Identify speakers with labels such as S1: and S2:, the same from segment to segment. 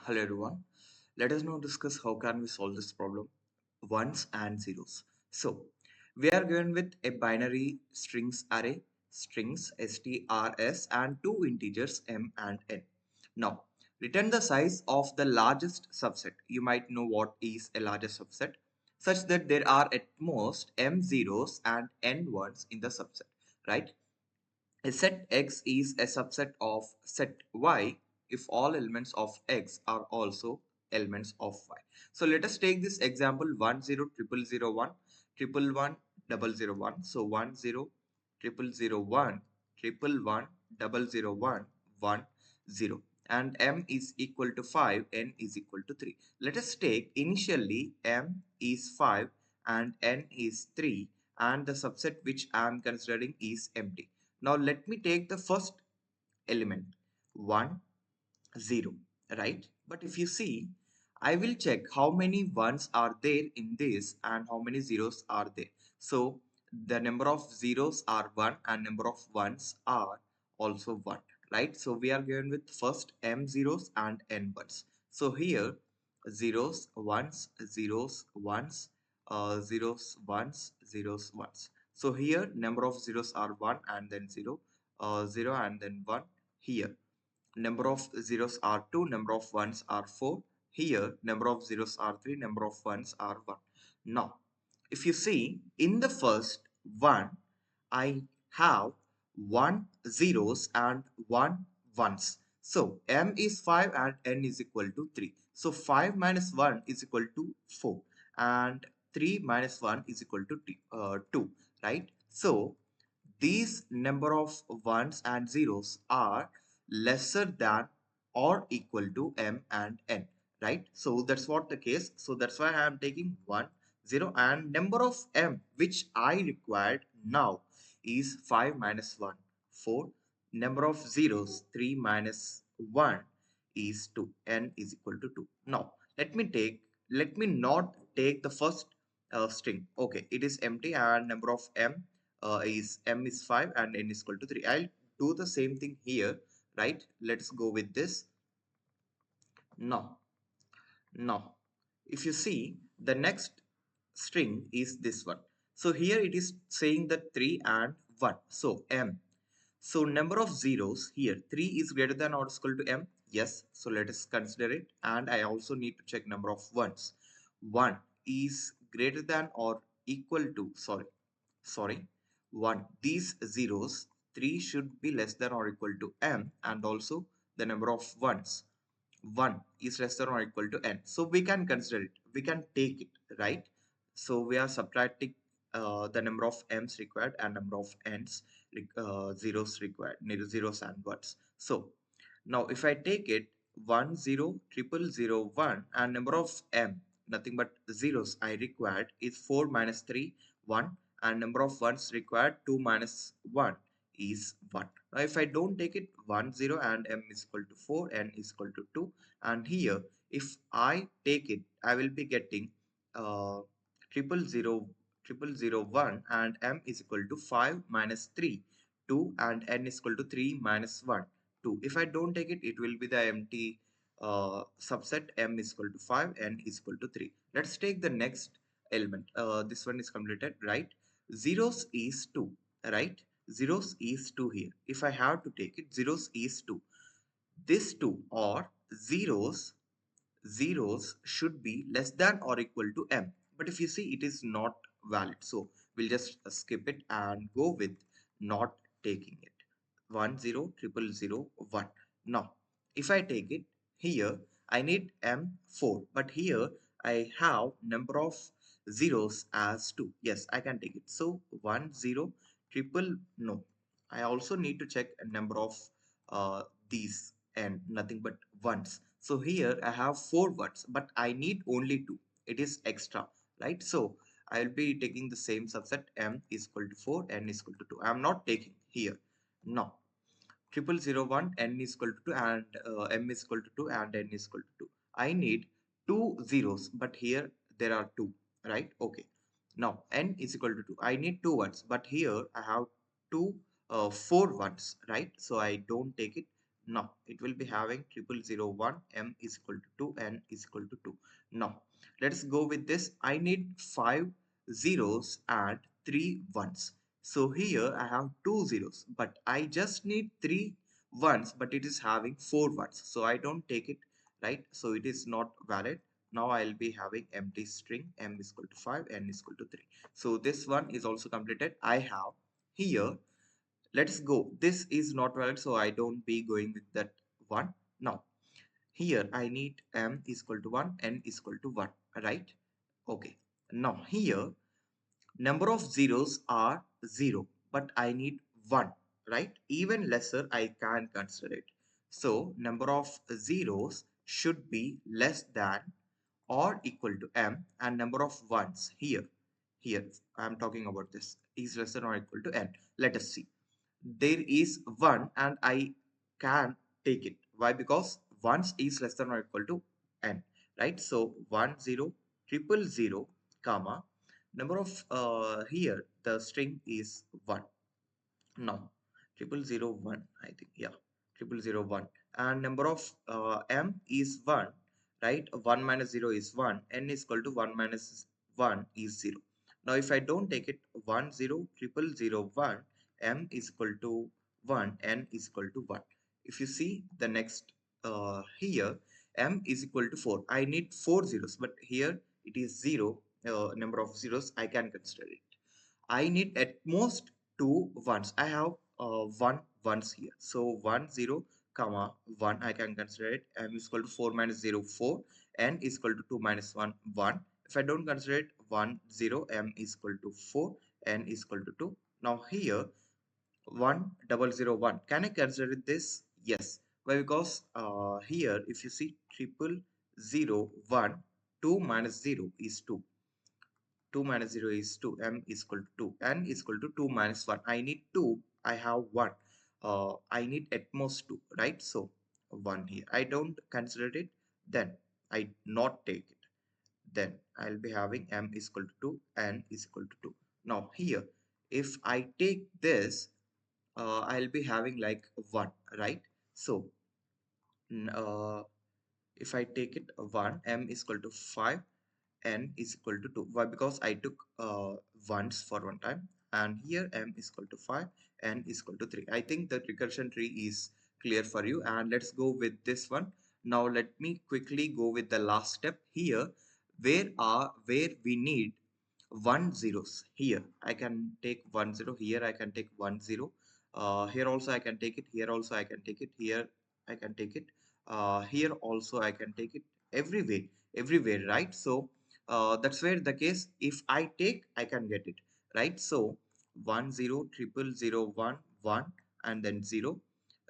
S1: Hello everyone. Let us now discuss how can we solve this problem ones and zeros. So we are going with a binary strings array, strings strs and two integers m and n. Now return the size of the largest subset. You might know what is a largest subset, such that there are at most m zeros and n ones in the subset, right? A set X is a subset of set Y if all elements of X are also elements of Y. So let us take this example 100001 111 001. So 100001 111 001 10 and m is equal to 5, n is equal to 3. Let us take initially m is 5 and n is 3 and the subset which I am considering is empty. Now let me take the first element 1 0, right? But if you see, I will check how many ones are there in this and how many zeros are there. So the number of zeros are 1 and number of ones are also 1, right? So we are going with first m zeros and n ones. So here zeros, ones, zeros, ones, zeros, ones, zeros, ones. So here number of zeros are 1 and then 0, 0 and then 1 here. Number of zeros are 2, number of ones are 4. Here, number of zeros are 3, number of ones are 1. Now, if you see, in the first one, I have 1 zeros and 1 ones. So, m is 5 and n is equal to 3. So, 5 minus 1 is equal to 4 and 3 minus 1 is equal to 2, right? So, these number of ones and zeros are lesser than or equal to m and n, right? So that's what the case. So that's why I am taking 1 0 and number of m which I required now is 5 minus 1 4. Number of zeros 3 minus 1 is 2, n is equal to 2. Now let me not take the first string. Okay, it is empty and number of is m is 5 and n is equal to 3. I'll do the same thing here, right? Let's go with this. Now if you see, the next string is this one. So here it is saying that 3 and 1. So m. So number of zeros here, 3 is greater than or equal to m. Yes, so let us consider it. And I also need to check number of ones. 1 is greater than or equal to, sorry, 1. These zeros, 3 should be less than or equal to m, and also the number of ones, 1 is less than or equal to n. So we can consider it, we can take it, right? So we are subtracting the number of m's required and number of n's zeros required, zeros and ones. So now if I take it 1 0 triple 0 1 and number of m, nothing but zeros I required is 4 minus 3 1 and number of ones required 2 minus 1 is 1. Now if I don't take it 1 0 and m is equal to 4, n is equal to 2, and here if I take it I will be getting uh, triple zero triple zero 1 and m is equal to 5 minus 3 2 and n is equal to 3 minus 1 2. If I don't take it, it will be the empty subset m is equal to 5, n is equal to 3. Let's take the next element. This one is completed, right? Zeros is 2, right? Zeros is 2 here. If I have to take it, zeros is 2. This 2 or zeros should be less than or equal to m. But if you see, it is not valid. So we'll just skip it and go with not taking it. 1 0 triple 0 1. Now if I take it here, I need m4, but here I have number of zeros as 2. Yes, I can take it. So 1 0 triple, no, I also need to check a number of these and nothing but ones. So here I have 4 ones, but I need only 2. It is extra, right? So I'll be taking the same subset, m is equal to 4, n is equal to 2. I'm not taking here. Now triple zero one, n is equal to 2 and m is equal to 2 and n is equal to 2. I need 2 zeros, but here there are 2, right? Okay. Now n is equal to 2. I need 2 ones, but here I have 2 4 ones, right? So I don't take it. Now it will be having 0001, m is equal to 2, n is equal to 2. Now let's go with this. I need 5 zeros and 3 ones. So here I have 2 zeros, but I just need 3 ones, but it is having 4 ones. So I don't take it, right? So it is not valid. Now I'll be having empty string, m is equal to 5, n is equal to 3. So this one is also completed. I have here, let's go, this is not valid, so I don't be going with that one. Now here I need m is equal to 1, n is equal to 1, right? Okay, now here number of zeros are 0, but I need 1, right? Even lesser I can consider it. So number of zeros should be less than or equal to m, and number of ones here I'm talking about this is less than or equal to n. Let us see. There is 1 and I can take it. Why? Because ones is less than or equal to n, right? So 1 0 triple 0 comma number of here the string is 1. Now 0001, I think, yeah, 0001, and number of m is 1, right? 1 minus 0 is 1, n is equal to 1 minus 1 is 0. Now if I don't take it, 1 0 triple 0 1, m is equal to 1, n is equal to 1. If you see the next here, m is equal to 4. I need 4 zeros, but here it is 0, number of zeros I can consider it. I need at most 2 ones. I have 1 ones here. So 1 0 comma 1 I can consider it. M is equal to 4 minus 0 4. N is equal to 2 minus 1 1. If I don't consider it, 1 0, M is equal to 4, N is equal to 2. Now here 1 0 1. Can I consider this? Yes. Why? Because here if you see 0001, 2 minus 0 is 2. 2 minus 0 is 2, m is equal to 2, n is equal to 2 minus 1. I need 2, I have 1. I need at most 2, right? So 1 here. I don't consider it, then I not take it. Then I'll be having m is equal to 2, n is equal to 2. Now here, if I take this, I'll be having like 1, right? So if I take it 1, m is equal to 5, n is equal to 2. Why? Because I took ones for one time, and here m is equal to 5, n is equal to 3. I think the recursion tree is clear for you, and let's go with this one. Now let me quickly go with the last step here, where we need 1 zeros. Here I can take 1 0, here I can take 1 0, here also I can take it, here also I can take it, here I can take it, here also I can take it, everywhere, right? So that's where the case, if I take, I can get it, right? So 1 0 triple 0 1 1 and then 0,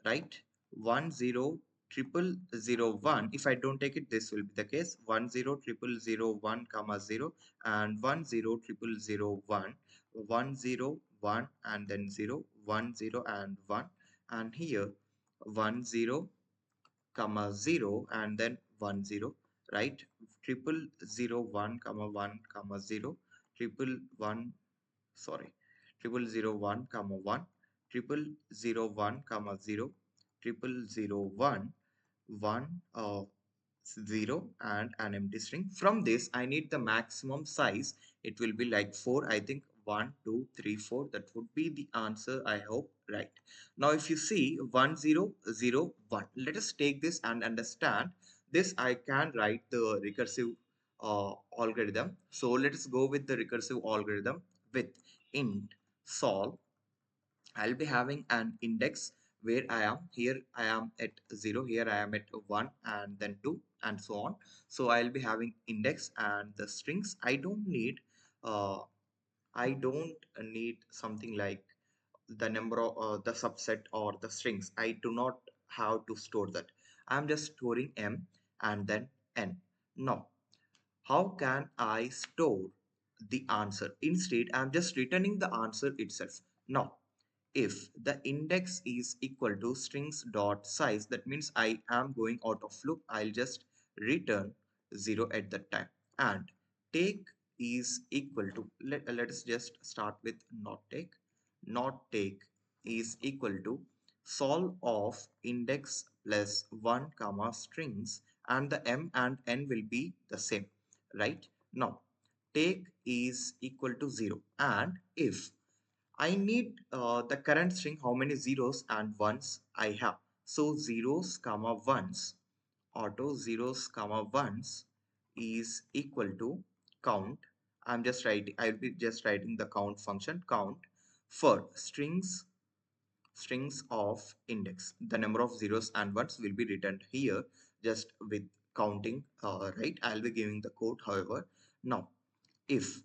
S1: right? 1 0 triple 0 1. If I don't take it, this will be the case. 1 0 triple 0 1 comma 0 and 1 0 triple 0 1, 1 0 1 and then 0, 1 0 and 1, and here 1 0 comma 0 and then 1 0, right? Triple 0 1 comma 1 comma 0, triple 1, sorry, triple 0 1 comma 1, triple 0 1 comma 0, triple 0 1 1 0 and an empty string. From this I need the maximum size. It will be like 4, I think. 1 2 3 4, that would be the answer, I hope, right? Now if you see 1 0 0 1, let us take this and understand this. I can write the recursive algorithm. So let us go with the recursive algorithm with int sol. I'll be having an index where I am. Here I am at 0, here I am at 1 and then 2 and so on. So I'll be having index and the strings. Uh, I don't need something like the number of the subset or the strings. I do not have to store that. I'm just storing m and then n. Now how can I store the answer? Instead, I'm just returning the answer itself. Now, if the index is equal to strings dot size, that means I am going out of loop. I'll just return 0 at that time. And take is equal to, let us just start with not take. Not take is equal to sol of index plus 1 comma strings, and the m and n will be the same, right? Now take is equal to 0, and if I need the current string, how many zeros and ones I have. So zeros comma ones, auto zeros comma ones is equal to count. I'll be just writing the count function, count for strings of index. The number of zeros and ones will be returned here just with counting, right? I'll be giving the code, however. Now, if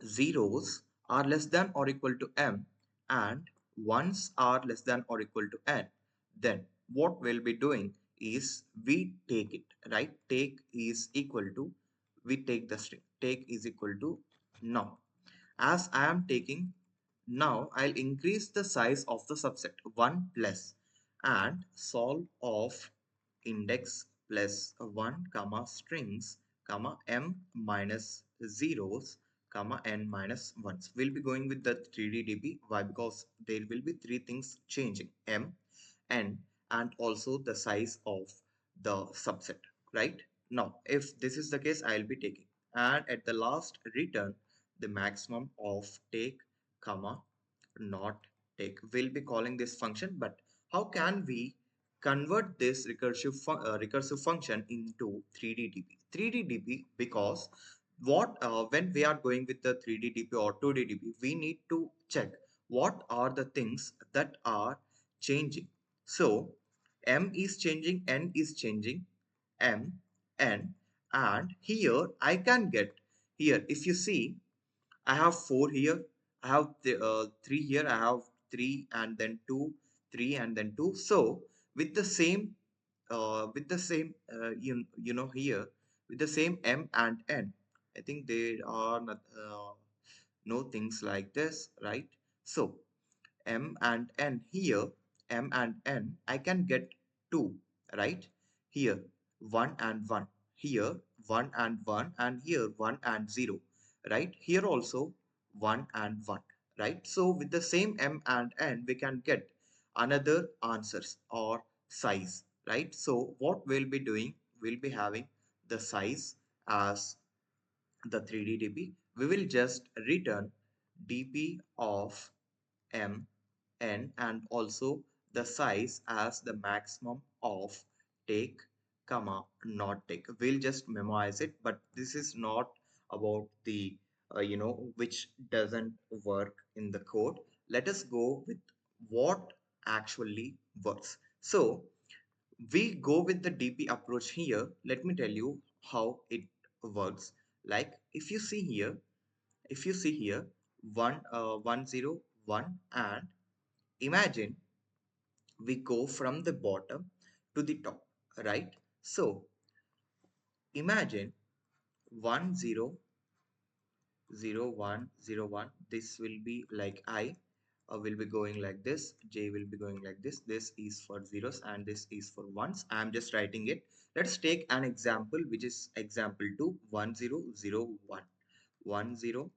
S1: zeros are less than or equal to m and ones are less than or equal to n, then what we'll be doing is we take it, right? Take is equal to, we take the string, take is equal to now. As I am taking now, I'll increase the size of the subset 1 plus and solve of index plus 1 comma strings comma m minus zeros comma n minus ones. We'll be going with the 3D DB. Why? Because there will be three things changing: m, n, and also the size of the subset, right? Now, if this is the case, I'll be taking, and at the last return the maximum of take comma not take. We'll be calling this function, but how can we convert this recursive function into 3D DB? 3D DB, because when we are going with the 3D DB or 2D DB, we need to check what are the things that are changing. So m is changing, n is changing, m, n, and here I can get, here if you see, I have 4 here, I have 3 here, I have 3 and then 2, 3 and then 2. So with the same you know here, with the same m and n, I think there are not, no things like this, right? So m and n here, m and n, I can get 2, right? Here 1 and 1, here 1 and 1, and here 1 and 0, right? Here also 1 and 1, right? So with the same m and n, we can get another answers or size, right? So what we'll be doing, we'll be having the size as the 3D DB. We will just return dp of m, n, and also the size as the maximum of take comma not take. We'll just memorize it, but this is not about the which doesn't work in the code. Let us go with what actually works. So we go with the DP approach here. Let me tell you how it works. Like if you see here 101 and imagine we go from the bottom to the top, right? So imagine 1000101. This will be like I will be going like this, j will be going like this. This is for zeros and this is for ones. I am just writing it. Let's take an example, which is example 2, 1001, 100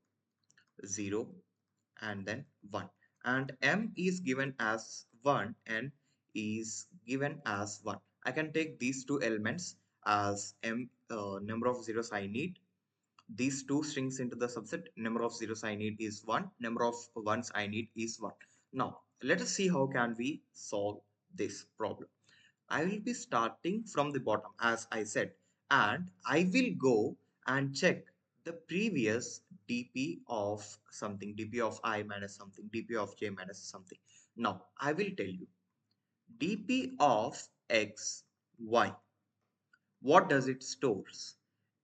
S1: and then 1, and m is given as 1 and is given as 1. I can take these two elements as m, number of zeros I need, these two strings into the subset, number of zeros I need is 1, number of ones I need is 1. Now let us see how can we solve this problem. I will be starting from the bottom as I said, and I will go and check the previous dp of something, dp of I minus something, dp of j minus something. Now I will tell you dp of x, y. What does it stores?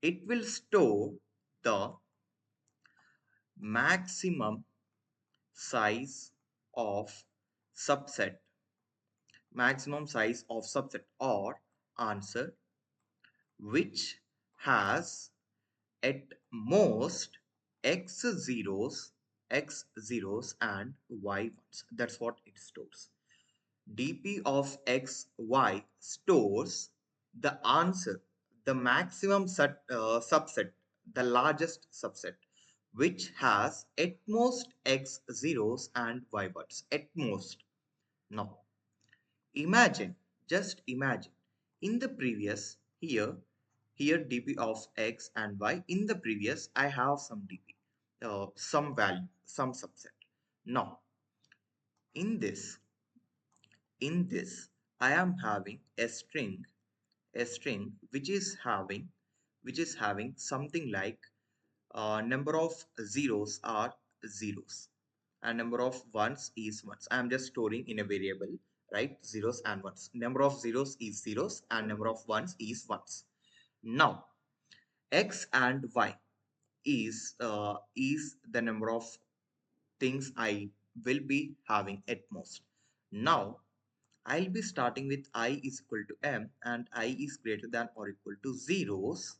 S1: It will store the maximum size of subset, maximum size of subset or answer, which has at most x zeros and y ones. That's what it stores. dp of x, y stores the answer, the maximum subset, the largest subset, which has at most x zeros and y ones. At most. Now imagine, Just imagine, in the previous, here dp of x and y, in the previous I have some dp, some value, some subset. Now in this, I am having a string which is having something like number of zeros are zeros and number of ones is ones. I am just storing in a variable, right? Zeros and ones. Number of zeros is zeros and number of ones is ones. Now x and y is the number of things I will be having at most. Now I'll be starting with I is equal to m and I is greater than or equal to zeros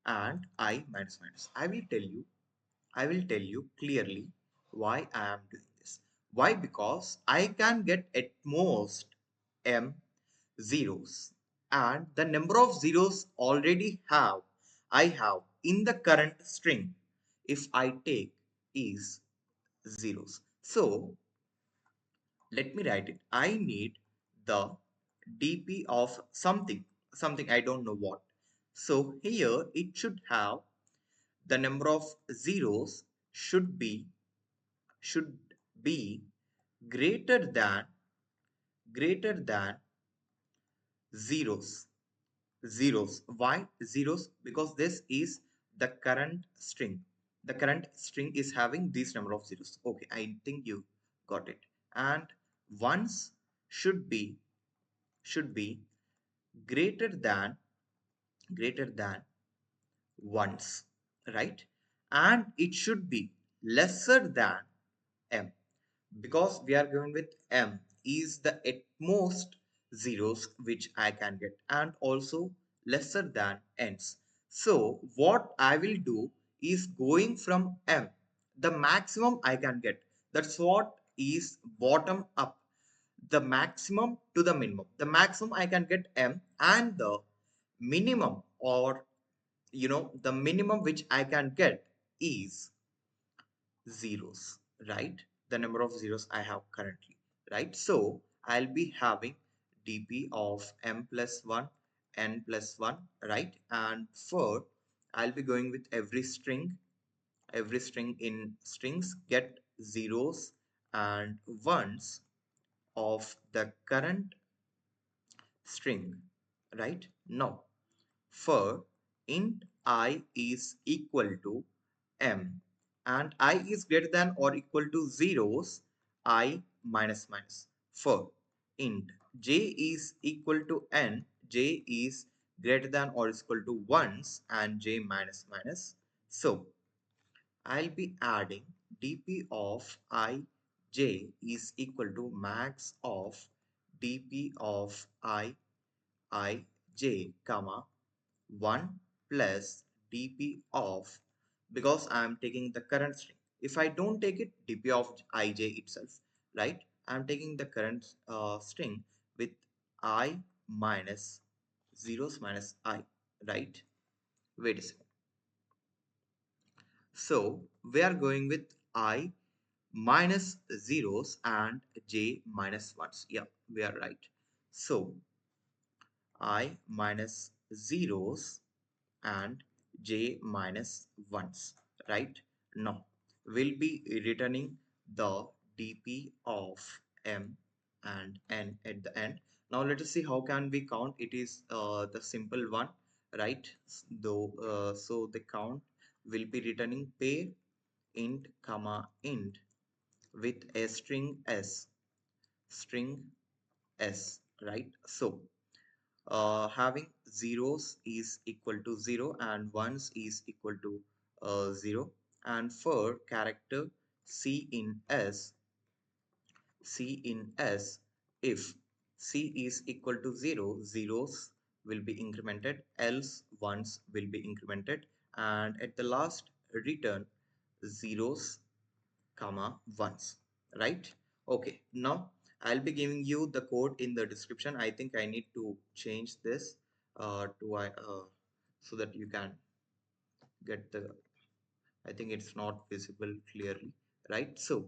S1: and I minus minus. I will tell you clearly why I am doing this. Why? Because I can get at most m zeros and the number of zeros already I have in the current string if I take is zeros. So let me write it. I need the dp of something I don't know what. So here it should have the number of zeros should be greater than zeros. Why zeros? Because this is the current string. The current string is having this number of zeros. Okay, I think you got it. And ones should be greater than greater than ones, right? And it should be lesser than m, because we are going with m is the at most zeros which I can get and also lesser than n's. So what I will do is going from m, the maximum I can get. That's what is bottom up, the maximum to the minimum. The maximum I can get m and the minimum, or the minimum which I can get is zeros, right? The number of zeros I have currently, right? So I'll be having dp of m plus 1 n plus 1, right? And for I'll be going with every string in strings get zeros and ones of the current string, right? Now for int I is equal to m and I is greater than or equal to zeros, I minus minus. For int j is equal to n, j is greater than or is equal to ones and j minus minus. So I'll be adding dp of I j is equal to max of dp of I j comma 1 plus dp of, because I am taking the current string. If I don't take it, dp of ij itself, right? I am taking the current string with I minus zeros minus I, right? Wait a second. So we are going with I minus zeros and j minus ones. Yeah, we are right. So I minus zeros and j minus ones, right? Now we'll be returning the dp of m and n at the end. Now let us see how can we count. It is the simple one, right? Though so the count will be returning pair int comma int with a string s, right? So having zeros is equal to 0 and ones is equal to 0, and for character c in s, if c is equal to 0, zeros will be incremented, else ones will be incremented, and at the last return zeros comma ones, right? Okay, now I'll be giving you the code in the description. I think I need to change this to so that you can get the, I think it's not visible clearly, right? So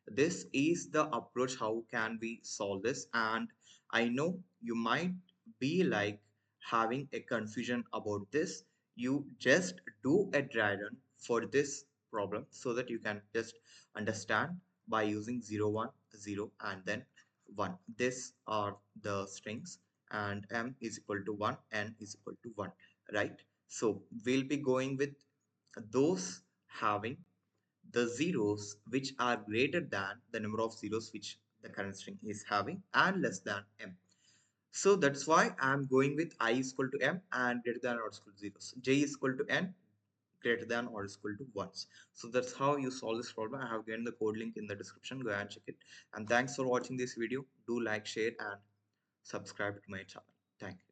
S1: This is the approach how can we solve this. And I know you might be like having a confusion about this. You just do a dry run for this problem so that you can just understand by using 0 1 0 and then 1. These are the strings, and m is equal to 1, n is equal to 1, right? So we'll be going with those having the zeros which are greater than the number of zeros which the current string is having and less than m. So that's why I'm going with I is equal to m and greater than or equal to zeros. J is equal to n, greater than or equal to ones. So that's how you solve this problem. I have given the code link in the description. Go and check it. And thanks for watching this video. Do like, share, and subscribe to my channel. Thank you.